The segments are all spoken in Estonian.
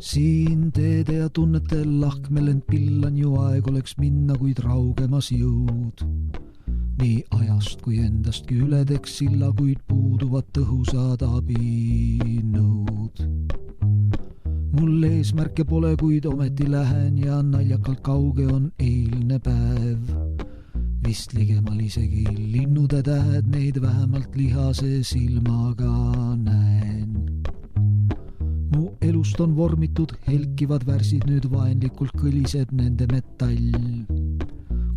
Siin teede ja tunnete lahkmel end pillan ju aeg oleks minna, kuid raugemas jõud. Nii ajast kui endastki ületeks silla, kuid puuduvad tõhusad abinõud. Mul eesmärke pole, kuid ometi lähen ja naljakalt kauge on eilne päev. Vist ligemal isegi linnude tähed, neid vähemalt lihase silmaga näen. Mu elust on vormitud helkivad värsid, nüüd vaenlikult kõliseb nende metall.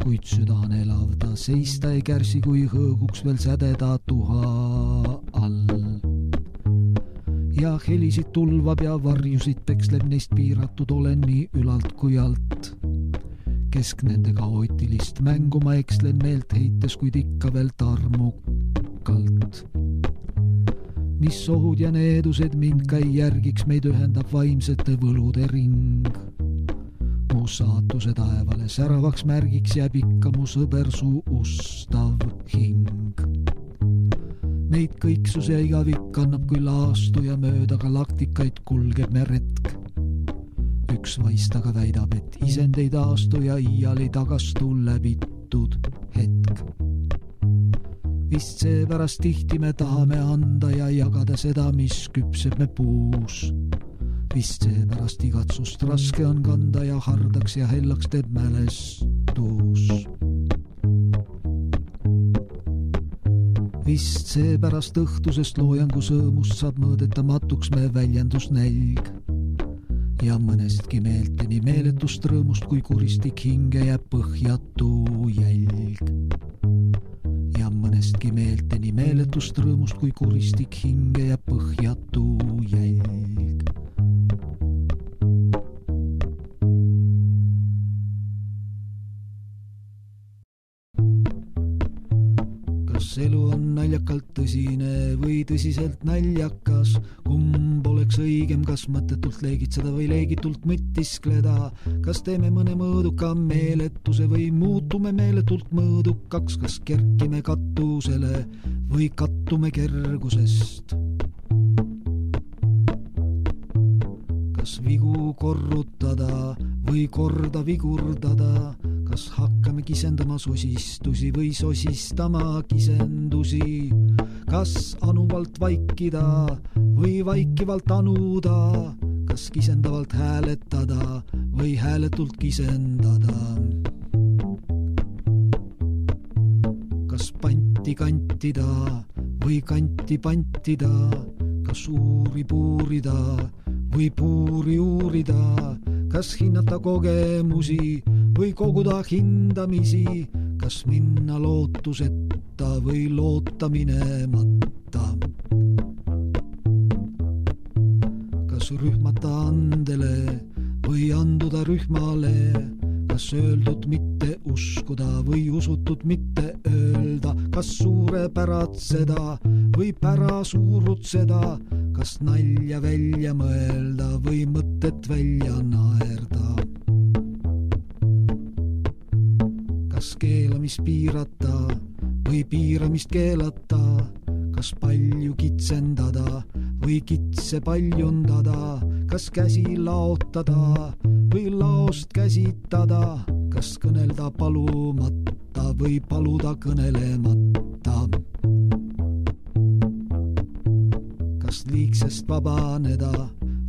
Kuid südan elavda seista ei kärsi, kui hõõguks veel sädeda tuha all. Ja helisid tulvab ja varjusid peksleb, neist piiratud olen nii ülalt kui alt. Kesk nende kaootilist mängu ma ekslen meelt heites, kuid ikka veel tarmukalt. Mis ohud ja needused mind ka ei järgiks, meid ühendab vaimsete võlude ring. Mu saatuse taevale säravaks märgiks jääb ikka mu sõber su ustav hing. Meid kõiksus ja igavik kannab kui laastu ja mööda galaktikaid kulgeb me retk. Üks vaistaga väidab, et isend ei taastu ja iial ei tagastu läbitud hetk. Vist seepärast tihti me tahame anda ja jagada seda, mis küpseb me puus. Vist seepärast igatsust raske on kanda ja hardaks ja hellaks teeb mälestus. Vist seepärast õhtusest loojangu sõõmust saab mõõdetamatuks me väljendusnälg. Ja mõnestki meelt nii meeletust rõõmust, kui kuristik hinge jääb põhjatu jälg. Ja mõnestki meelt nii meeletust rõõmust, kui kuristik hinge jääb põhjatu jälg. Kas elu on naljakalt tõsine või tõsiselt naljakas? Kumb oleks õigem, kas mõttetult leegitseda või leegitult mõtiskleda? Kas teeme mõne mõõduka meeletuse või muutume meeletult mõõdukaks? Kas kerkime katusele või kattume kergusest? Kas vigu korrutada või korda vigurdada? Kas hakkame kisendama sosistusi või sosistama kisendusi? Kas anuvalt vaikida või vaikivalt anuda? Kas kisendavalt hääletada või hääletult kisendada? Kas panti kantida või kanti pantida? Kas uuri puurida või puuri uurida? Kas hinnata kogemusi või koguda hindamisi? Kas minna lootuseta või loota minemata? Kas rühmata andele või anduda rühmale? Kas öeldud mitte uskuda või usutud mitte öelda? Kas suurepäratseda või pära suurutseda? Kas nalja välja mõelda või mõtet välja naerda? Kas keelamist piirata või piiramist keelata? Kas palju kitsendada või kitse paljundada? Kas käsi laotada või laost käsitada? Kas kõnelda palumata või paluda kõnelemata? Kas liigsest vabaneda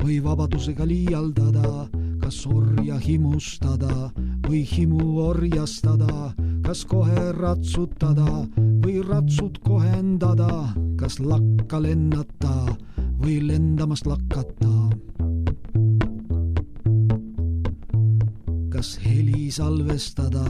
või vabadusega liialdada? Kas orja himustada või himu orjastada? Kas kohe ratsutada või ratsud kohendada? Kas lakka lennata või lendamast lakata? Kas heli salvestada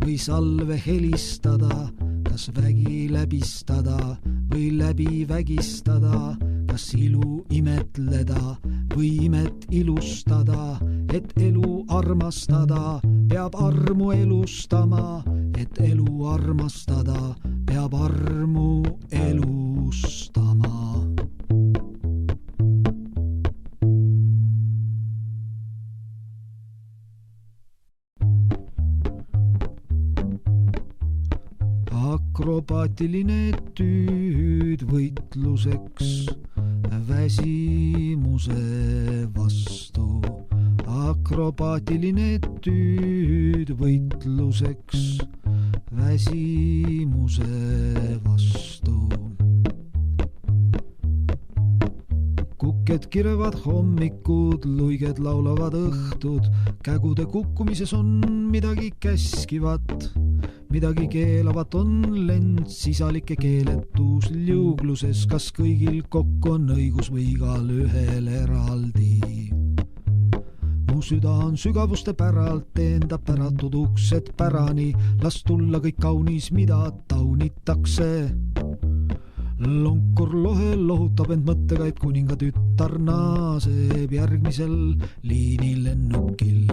või salve helistada? Kas vägi läbistada või läbi vägistada? Kas ilu imetleda või imet ilustada? Et elu armastada, peab armu elustama. Et elu armastada, peab armu elustama. akrobaatiline tüüd võitluseks väsimuse vastu. Akrobaatiline tüüd võitluseks väsimuse vastu. Kuked kirevad hommikud, luiged laulavad õhtud, kägude kukkumises on midagi käskivat, midagi keelavat on lend, sisalike keeletus liugluses, kas kõigil kokku on õigus või igal ühel eraldi. Mu süda on sügavuste päralt, teendab päratud uksed pärani, las tulla kõik kaunis, mida taunitakse. Lonkur lohel lohutab end mõttega, et kuninga tütar naaseb järgmisel liinil lennukil.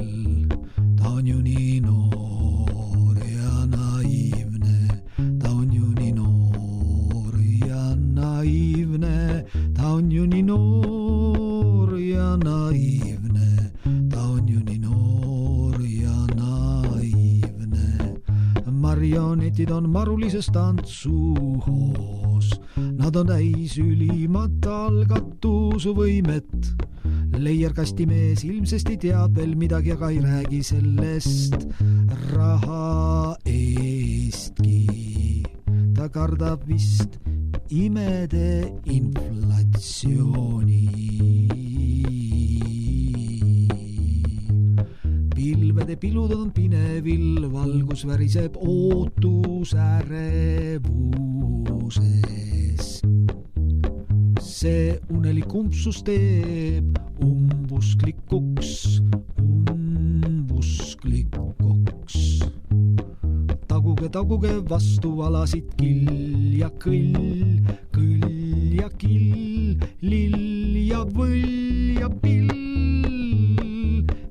Ta on ju nii noor ja naiivne, ta on ju nii noor ja naiivne, ta on ju nii noor ja naiivne, ta on ju nii noor ja naiivne. Marionetid on marulises tantsuhoos, nad on täis ülimat algatusvõimet. Leierkastimees ilmsesti teab veel midagi, aga ei räägi sellest raha eestki. Ta kardab vist imede inflatsiooni. Pilvede pilud on pinevil, valgus väriseb ootusärevusest. See unelik umbsus teeb umbusklikuks. Taguge vastu alasid kill ja kõll, kõll ja kill, lill ja võll ja pill.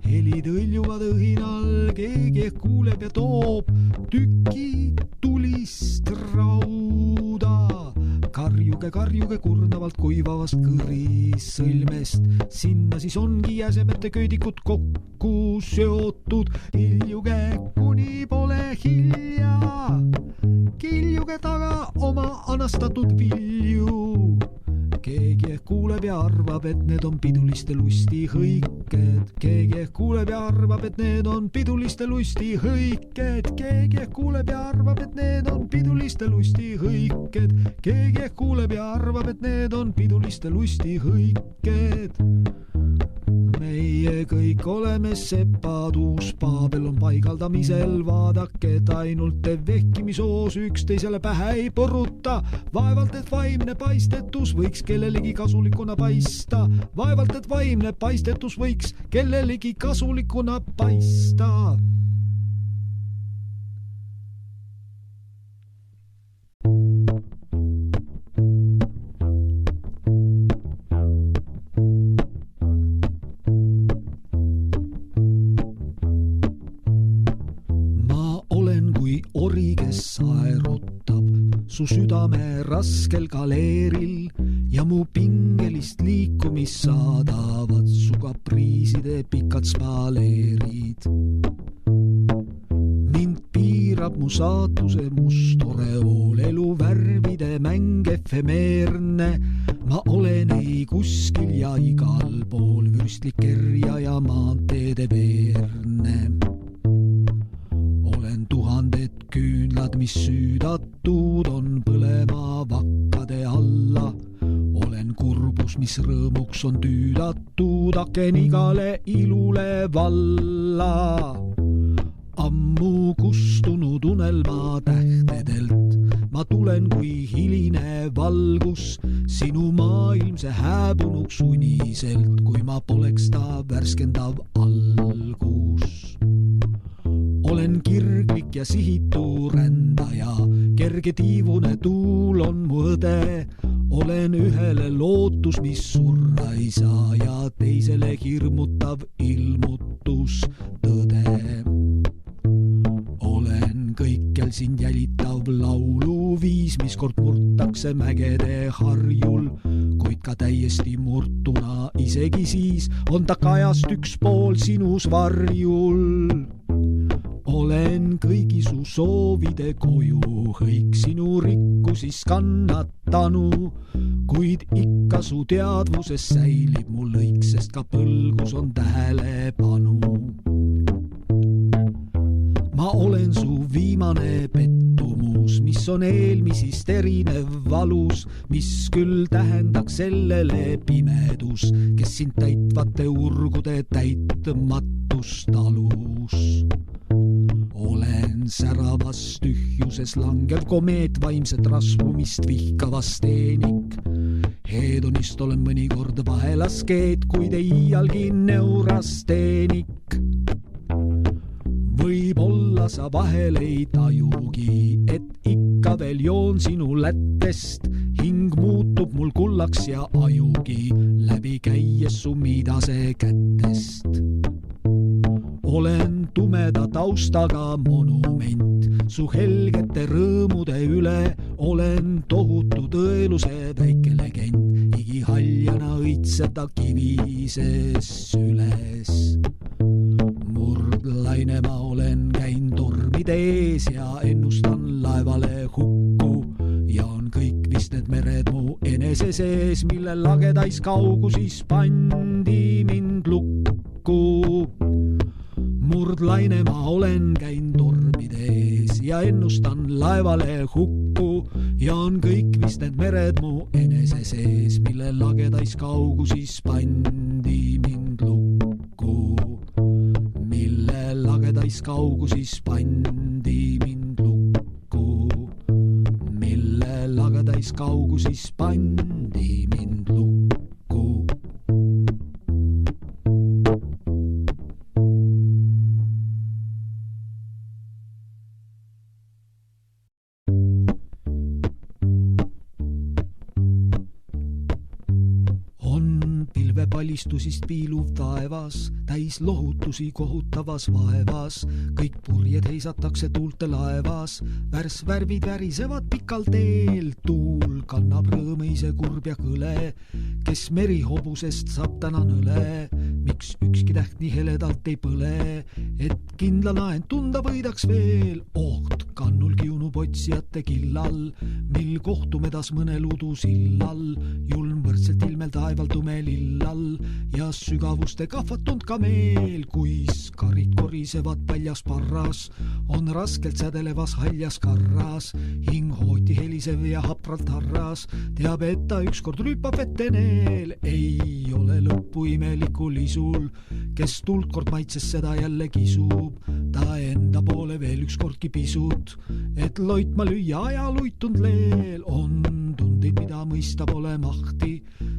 Helid õljuvad õhinal, keegi kuuleb ja toob tüki tulist rauda. Karjuge kurnavalt kuivavast kõrisõlmest, sinna siis ongi jäsemete köödikud kokku seotud. Kiljuge kuni pole hilja, kiljuge taga oma anastatud vilju. Keegi kuuleb ja arvab, et need on piduliste lusti hõiked. Keegi kuuleb ja arvab, et need on piduliste lusti hõiked. Keegi kuuleb ja arvab, et need on piduliste lusti hõiked. Keegi kuuleb ja arvab, et need on piduliste lusti hõiked. Meie kõik oleme sepad, uus Paabel on paigaldamisel, vaadake, et ainult te vehkimisoos üksteisele pähe ei põruta. Vaevalt, et vaimne paistetus võiks kellelegi kasulikuna paista. Vaevalt, et vaimne paistetus võiks kellelegi kasulikuna paista. Ori, kes aerutab su südame raskel galeeril ja mu pingelist liikumist saadavad su kapriiside pikad spaleerid. Mind piirab mu saatuse must oreool, elu värvide mäng efemeerne. Ma olen ei kuskil ja igal pool, vürstlik kerja ja maanteede veerne. Olen tuhanded küünlad, mis süüdatud on põlema vakkade alla. Olen kurbus, mis rõõmuks on tüüdatud, aken igale ilule valla. Ammu kustunud unelma tähtedelt ma tulen kui hiline valgus sinu maailmse hääbunuks uniselt, kui ma poleks ta värskendav algus. Olen kirglik ja sihitu rändaja, kerge tiivune tuul on mu õde. Olen ühele lootus, mis surra ei saa ja teisele hirmutav ilmutus tõde. Olen kõikjal sind jälitav lauluviis, mis kord murtakse mägede harjul, kuid ka täiesti murtuna isegi siis on ta kajast üks pool sinus varjul. Olen olen kõigi su soovide koju, kõik sinu rikkusis kannatanu, kuid ikka su teadvuses säilib mu lõik, sest ka põlgus on tähelepanu. Ma olen su viimane pettumus, mis on eelmisist erinev valus, mis küll tähendaks sellele pimedus, kes sind täitvate urgude täitmatust talus. Olen säravas tühjuses langev komeet, vaimset rasvumist vihkavas teenik. Hedonist olen mõnikord vahelaskeet, kuid ei iialgi neurasteenik. Võib-olla sa vahel ei tajugi, et ikka veel joon sinu lättest, hing muutub mul kullaks ja ajugi, läbi käies su midase kättest. Olen tumeda taustaga monument, su helgete rõõmude üle, olen tohutu tõeluse väike legend, igihaljana õitseb ta kivises süles. Murdlaine ma olen, käin tormide ees ja ennustan laevale hukku ja on kõik vist need mered mu enese sees, mille lagedais kaugusis pandi mind lukku. Murdlaine ma olen, käin tormide ees ja ennustan laevale hukku ja on kõik vist need mered mu enese sees, mille lagedais kaugusis pandi mind lukku. Mille lagedais kaugusis pandi mind lukku. Mille lagedais kaugusis pandi mind lukku. Palistusist piiluv taevas, täis lohutusi kohutavas vaevas, kõik purjed heisatakse tuulte laevas, värsvärvid värisevad pikal teel, tuul kannab rõõmise kurb ja kõle, kes merihobusest saab tänan üle, miks ükski täht nii heledalt ei põle, et kindlana end tunda võidaks veel, oht kannul kiunub otsijate killal, mil kohtumedas mõnel udusillal, julm võrdselt ilmel taeval tume lillal ja sügavuste kahvatunud kameel, kuis karid korisevad paljas parras, on raskelt sädelevas haljas karras, hing hooti helisev ja hapralt harras, teab, et ta ükskord rüüpab veteneel, ei ole lõppu imelikul isul, kes tuld kord maitses seda jälle kisub, ta enda poole veel ükskordki pisut, et loitma lüüa ajaluitund leel, on tundeid, mida mõista pole mahti,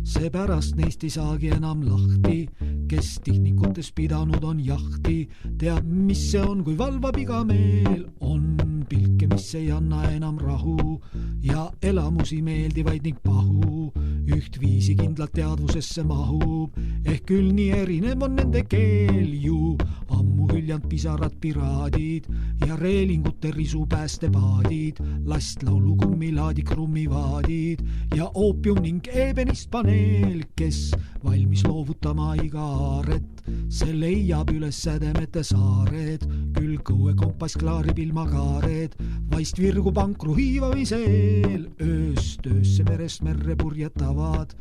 seepärast neist ei saagi enam lahti, kes tihnikutes pidanud on jahti, teab, mis see on, kui valvab iga meel, on pilke, mis ei anna enam rahu ja elamusi meeldivaid ning pahu, ühtviisi kindlalt teadvusesse mahub, ehk küll nii erinev on nende keel ju, ammu hüljand pisarad piraadid ja reelingute risu päästepaadid, lastlaulu kummilaadi krummivaadid ja oopium ning ebenist paneel, kes valmis loovutama iga aaret, see leiab üles sädemete saared, küll kõue kompass klaarib ilma kaared, vaist virgub ankru hiivamiseel, ööst öösse merest merre purjetavad,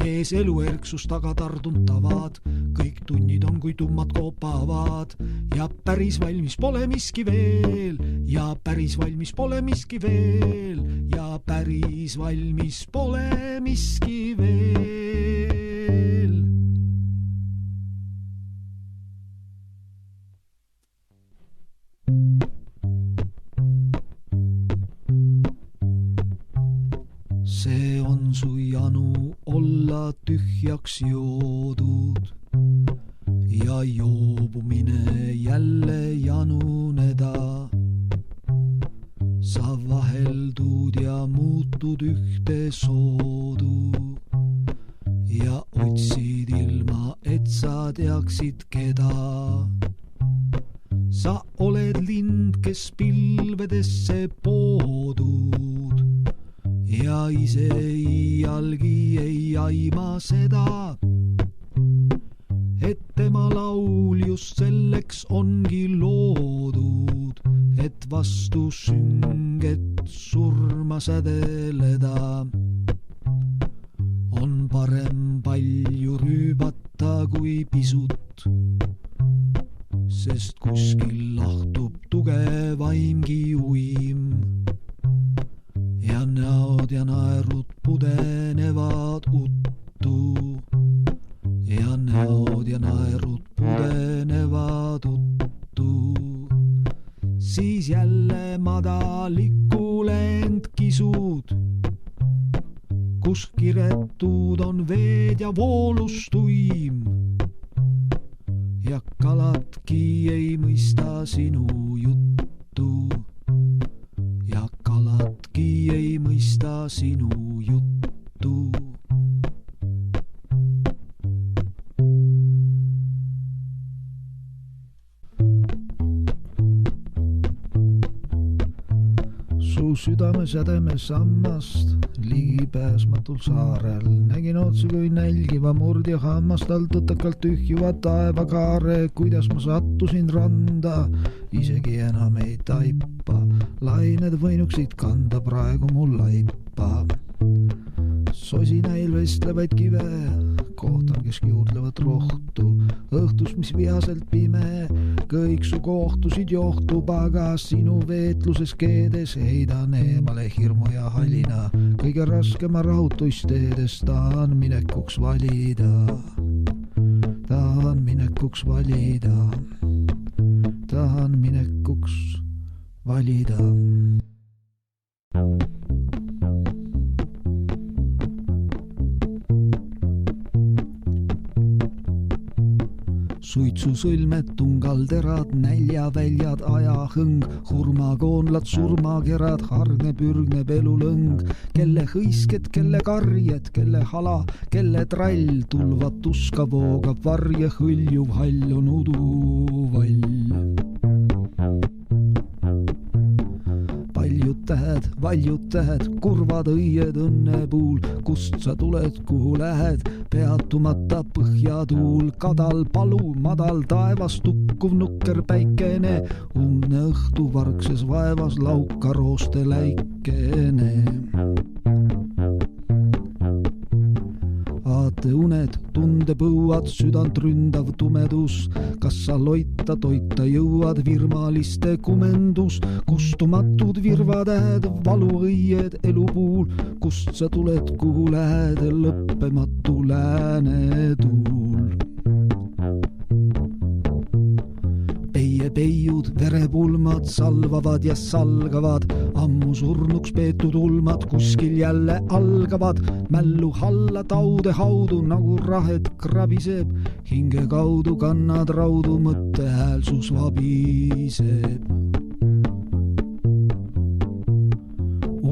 ees eluerksus taga tarduntavad, kõik tunnid on kui tummad koopavad ja päris valmis pole miski veel ja päris valmis pole miski veel ja päris valmis pole miski veel. See on su janu olla tühjaks joodud ja joobumine jälle januneda. Sa vaheldud ja muutud ühte soodu ja otsid ilma, et sa teaksid keda. Sa oled lind, kes pilvedesse poodud ja ise iialgi ei aima seda, et tema laul just selleks ongi loodud, et vastu sünget surma sädeleda. On parem palju rüübata kui pisut, sest kuskil lahtub tugevaimgi uim ja näod ja naerud pudenevad uttu ja näod ja naerud pudenevad uttu. Siis jälle madalikule end kisud, kus kiretud on veed ja voolustuim ja kaladki ei mõista sinu juttu ja kaladki ei mõista sinu juttu. Su südame sädeme sammast ligipääsmatul saarel nägin otsi kui nälgiva murdja hammastal tõtakalt tühjuva taevakaare, kuidas ma sattusin randa, isegi enam ei taipa. Lained võinuksid kanda praegu mul laipa. Sosinail vestlevaid kive, kohtan, kes juurdlevad rohtu. Õhtus, mis vihaselt pime, kõik su kohtusid johtub, aga sinu veetluses keedes heidan eemale hirmu ja halina. Kõige raskema rahutuisteedes tahan minekuks valida. Tahan minekuks valida. Tahan minekuks valida. Suitsusõlmed, tungalterad, näljaväljad, ajahõng, hurmakoonlad, surmakerad, hargneb, ürgneb elulõng, kelle hõisked, kelle karjed, kelle hala, kelle trall, tulvad tuska voogab, varje hõljuv hall on uduvall. Valjud tähed, kurvad õied õnnepuul, kust sa tuled, kuhu lähed, peatumata põhjatuul, kadal palu, madal taevas, tukkuv nukker päikene, umbne õhtu vargses vaevas, lauka rooste läikene. Aateuned, tundepõuad, südant ründav tumedus, kas sa loita toita jõuad, virmaliste kumendus, kustumatud virvatähed, valuõied elupuul, kust sa tuled, kuhu lähed, lõppematu läänetuul. Peiud, verepulmad salvavad ja salgavad, ammu surnuks peetud ulmad kuskil jälle algavad, mällu halla taude haudu nagu rahet krabiseb, hinge kaudu kannad raudu, mõttehäälsus vabiseb.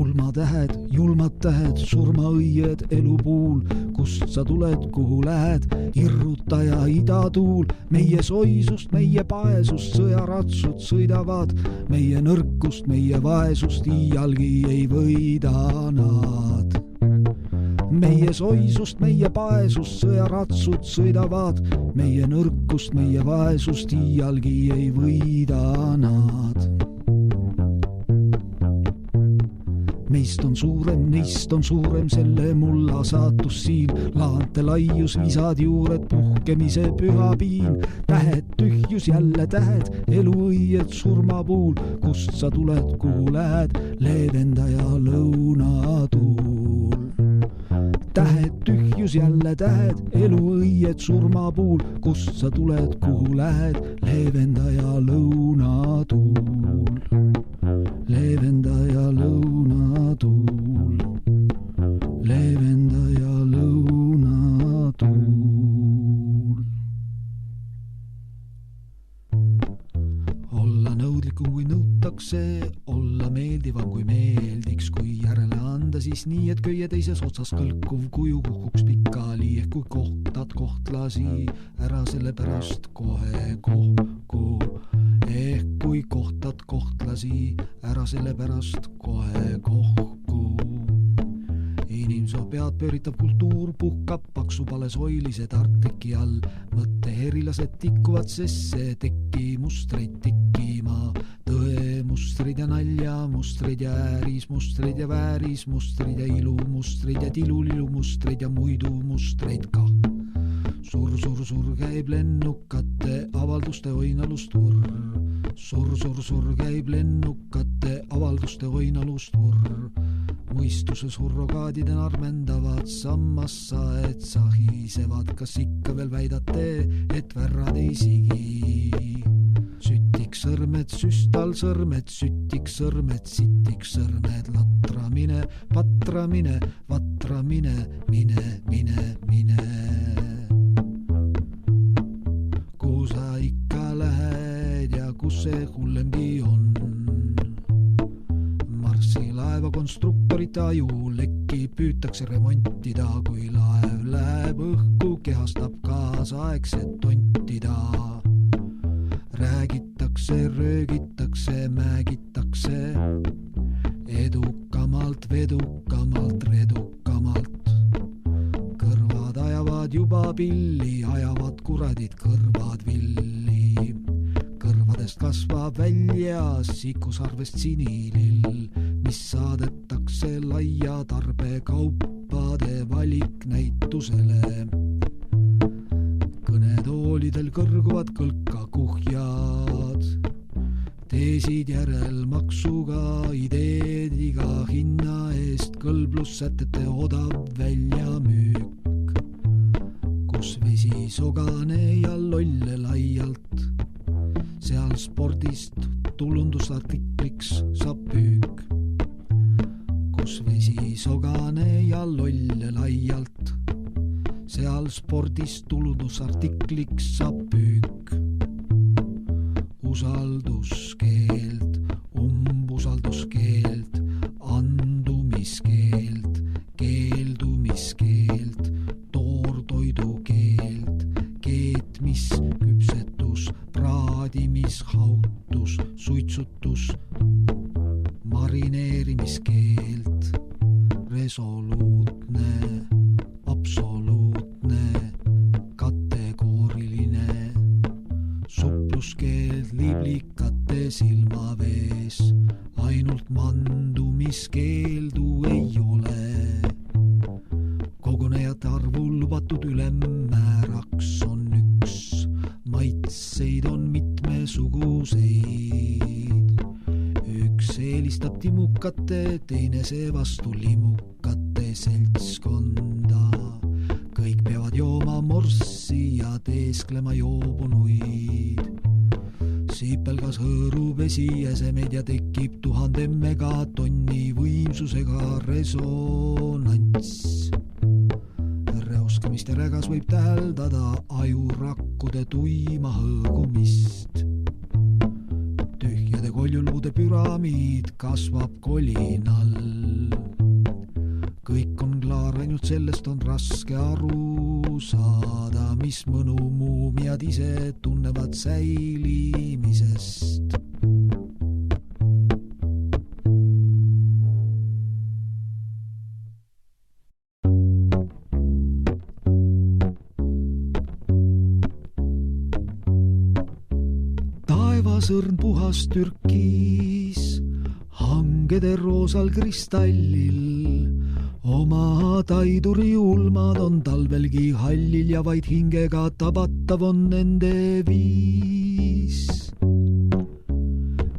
Ulmatähed, julmad tähed, surmaõied elupuul, kust sa tuled, kuhu lähed, irrutaja idatuul, meie soisust, meie paesust sõjaratsud sõidavad, meie nõrkust, meie vaesust iialgi ei võida nad. Meie soisust, meie paesust sõjaratsud sõidavad, meie nõrkust, meie vaesust iialgi ei võida nad. Meist on suurem, neist on suurem, selle mulla saatus siin, laante laius, visad juured, puhkemise püha piin, tähed, tühjus, jälle tähed, eluõied surmapuul, kust sa tuled, kuhu lähed, leevendaja lõunatuul. Tähed, tühjus, jälle tähed, eluõied surmapuul, kust sa tuled, kuhu lähed, leevendaja lõunatuul. Leevendaja lõunatuul, leevendaja lõunatuul. Olla nõudlikum kui nõutakse, olla meeldivam kui meeldiks, kui järele anda siis nii, et köie teises otsas kõlkuv kuju kukuks pikali, ehk kui kohtad kohtlasi, ära selle pärast kohe kohku. Ehk kui kohtad kohtlasi, ära selle pärast kohe kohku. Inimsoo pead pööritab kultuur, puhkab paksu palesoilised arteki all, mõtteherilased tikuvad, sest see teki mustreid tikkima, tõe mustrid ja nalja, mustrid ja ääris, mustrid ja vääris, mustrid ja ilu, mustrid ja tilulilu, mustrid ja muidu mustreid kah. Sur käib lennukate avalduste oinalustvorr. Sur käib lennukate avalduste oinalustvorr. Mõistuse surrogaadiden armendavad sammassa, et sahisevad, kas ikka veel väidate, et värrad ei sigi. Sütik sõrmed, süstal sõrmed, sütik sõrmed, sitik sõrmed, latramine, patramine, vatramine, mine. Kuhu sa ikka lähed ja kus see hullemgi on? Marsilaeva konstruktorite aju lekki püütakse remontida, kui laev läheb õhku, kehastab kaasaegset tontida. Räägitakse, röögitakse, määgitakse edukamalt, vedukamalt, redukamalt. Kõrvad ajavad juba pilli, ajavad kuradid kõrvad villi. Kõrvadest kasvab välja sikusarvest sinilill, mis saadetakse laia tarbekaupade valiknäitusele. Kõnetoolidel kõrguvad kõlka kuhjad, teesid järelmaksuga, ideed iga hinna eest, kõlblussätete odav väljamüük, kus vesi sogane ja lolle laialt, seal spordist tulundusartikliks saab püük, kus vesi sogane ja lolle laialt, seal spordist tulundusartikliks saab püük. Usalduskeeld, umbusalduskeeld, andumiskeeld, keeldumiskeeld, toortoidukeeld, keetmis, küpsetus, praadimis, hautus, suitsutus, marineerimiskeeld, resoluutne, absoluutne, kategooriline, supluskeeld liblikate silmavees, ainult mandumiskeeldu ei ole. Kogunejate arvu lubatud ülemmääraks on 1, maitseid on mitmesuguseid. Üks eelistab timukate, teine seevastu limukate seltskonda. Kõik peavad jooma morssi ja teesklema joobunuid. Siipelgas hõõrub vesiesemeid ja tekib 1000 megatonni võimsusega resonants. Reoskamist ja rägas võib täheldada ajurakkude tuima hõõgumist. Tühjade koljuluude püramiid kasvab kolinal. Kõik on klaar, ainult sellest on raske aru saada, mis mõnu muumiad ise tunnevad säilimisest. Taevasõrn puhas türkiis, hangede roosal kristallil. Oma taiduri ulmad on talvelgi hallil ja vaid hingega tabatav on nende viis.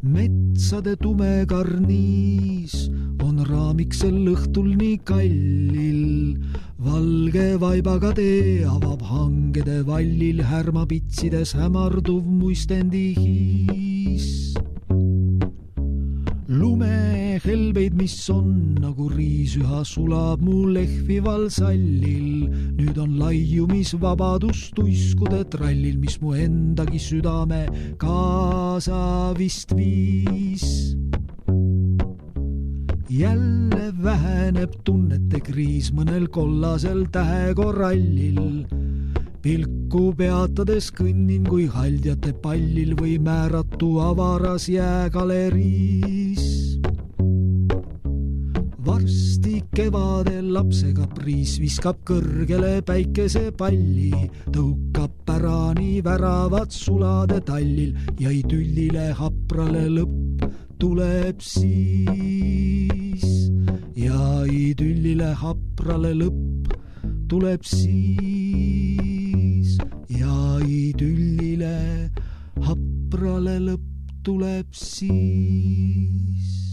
Metsade tume karniis on raamiksel õhtul nii kallil. Valge vaibaga tee avab hangede vallil, härmapitsides hämarduv muistendi hiis. Lumehelbeid, mis on nagu riis, üha sulab mu lehvival sallil. Nüüd on laiumisvabadus tuiskude trallil, mis mu endagi südame kaasa vist viis. Jälle väheneb tunnete kriis mõnel kollasel tähekorrallil. Pilku peatades kõnnin kui haldjate pallil või määratu avaras jäägaleriis. Varsti kevadel lapsega priis viskab kõrgele päikesepalli, tõukab pärani väravad sulade tallil ja idüllile haprale lõpp tuleb siis ja idüllile haprale lõpp tuleb siis ja idüllile haprale lõpp tuleb siis.